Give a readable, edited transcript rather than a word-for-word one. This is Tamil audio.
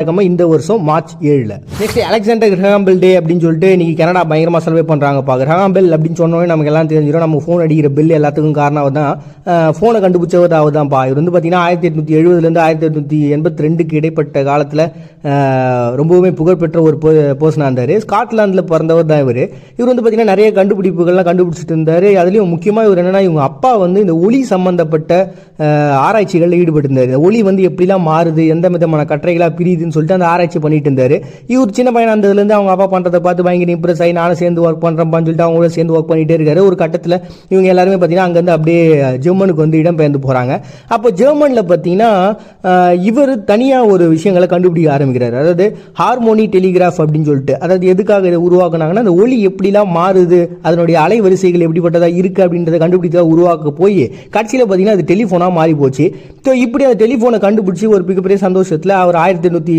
இந்த வருஷம் March 7 next Alexander Graham Bell day அப்படின்னு சொல்லிட்டு இன்னைக்கு கனடா பயங்கரமா செலிப்ரேட் பண்றாங்கப்பா. கிரஹாம் பெல் அப்படின்னு சொன்னோடனே நமக்கு எல்லாம் தெரிஞ்சிடும், நம்ம ஃபோன் அடிக்கிற பெல் எல்லாத்துக்கும் காரணம் தான் ஃபோனை கண்டுபிடிச்சவர் அவர் தான்ப்பா. இவர் வந்து பார்த்தீங்கன்னா 1870 1882 இடைப்பட்ட காலத்தில் ரொம்பவுமே புகழ்பெற்ற ஒரு பர்சனாக இருந்தார். ஸ்காட்லாந்தில் பிறந்தவர் தான் இவர். இவர் வந்து பார்த்தீங்கன்னா நிறைய கண்டுபிடிப்புகள்லாம் கண்டுபிடிச்சிட்டு இருந்தார். அதுலேயும் முக்கியமாக இவர் என்னன்னா, இவங்க அப்பா வந்து இந்த ஒளி சம்பந்தப்பட்ட ஆராய்ச்சிகளில் ஈடுபட்டிருந்தார். ஒளி வந்து எப்படிலாம் மாறுது, எந்த விதமான கற்றைகளாக பிரியுதுன்னு சொல்லிட்டு அந்த ஆராய்ச்சி பண்ணிட்டு இருந்தாரு. இவர் சின்ன பையன் இருந்ததுலேருந்து அவங்க அப்பா பண்றதை பார்த்து பயங்கர இம்ப்ரெஸ் ஆகி நானும் சேர்ந்து ஒர்க் பண்றேன்னு சொல்லிட்டு அவங்களோட சேர்ந்து ஒர்க் பண்ணிட்டே இருக்காரு. ஒரு கட்டத்தில் இவங்க எல்லாருமே பார்த்தீங்கன்னா அங்கேருந்து அப்படியே ஜெர்மனுக்கு வந்து இடம் பெயர்ந்து போறாங்க. அப்போ ஜெர்மனில் பார்த்தீங்கன்னா இவர் தனியாக ஒரு விஷயங்களை கண்டுபிடிக்க ஆரம்பிக்கிறார். அதாவது ஹார்மோனி டெலிகிராஃப் அப்படின்னு சொல்லிட்டு, அதாவது எதுக்காக இதை உருவாக்குனாங்கன்னா, அந்த ஒளி எப்படிலாம் மாறுது, அதனுடைய அலைவரிசைகள் எப்படிப்பட்டதா இருக்கு அப்படின்றத கண்டுபிடிச்சா உருவாக்க போய் கடைசியில் பார்த்தீங்கன்னா அது டெலிஃபோனாக மாறி போச்சு. ஸோ இப்படி அந்த டெலிஃபோனை கண்டுபிடிச்சி ஒரு மிகப்பெரிய சந்தோஷத்தில் அவர் 1876